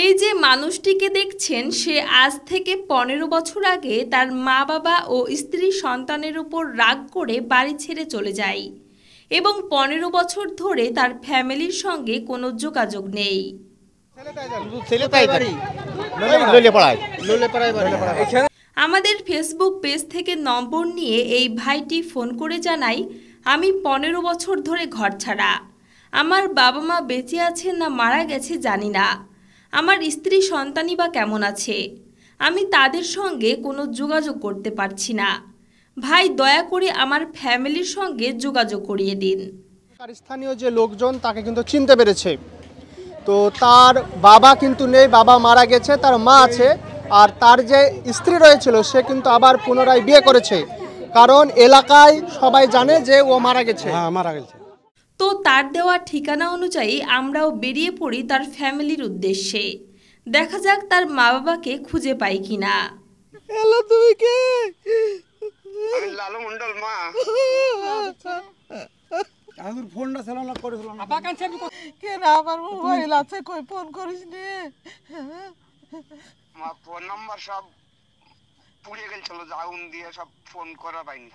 এই যে মানুষটিকে দেখছেন, সে আজ থেকে 15 বছর আগে তার মা বাবা ও স্ত্রী সন্তানের উপর রাগ করে বাড়ি ছেড়ে চলে যায় এবং 15 বছর ধরে তার ফ্যামিলির সঙ্গে কোনো যোগাযোগ নেই। আমাদের ফেসবুক পেজ থেকে নম্বর নিয়ে এই ভাইটি ফোন করে জানায়, আমি 15 বছর ধরে ঘর ছাড়া। আমার বাবা মা বেঁচে আছেন না মারা গেছে জানি না। আমার স্ত্রী সন্তানই বা কেমন আছে, আমি তাদের সঙ্গে কোনো যোগাযোগ করতে পারছি না। ভাই, দয়া করে আমার ফ্যামিলির সঙ্গে যোগাযোগ করিয়ে দিন। স্থানীয় যে লোকজন তাকে কিন্তু চিনতে পেরেছে। তো তার বাবা কিন্তু নেই, বাবা মারা গেছে, তার মা আছে, আর তার যে স্ত্রী রয়েছিল সে কিন্তু আবার পুনরায় বিয়ে করেছে, কারণ এলাকায় সবাই জানে যে ও মারা গেছে। তো তার দেওয়া ঠিকানা অনুযায়ী আমরাও বেরিয়ে পড়ি তার ফ্যামিলির উদ্দেশ্যে। দেখা যাক তার মা বাবাকে খুঁজে পাই কিনা। হ্যালো, তুমি কে? আমি লালু মন্ডল মা। আদুর ফোনটা চালানো করেছিলাম না। কেন আমার মোবাইল আছে, কই ফোন করিস নি? মা ফোন নাম্বার সব পুড়িয়ে গেছিল, আগুন দিয়ে সব ফোন করা পাইনি।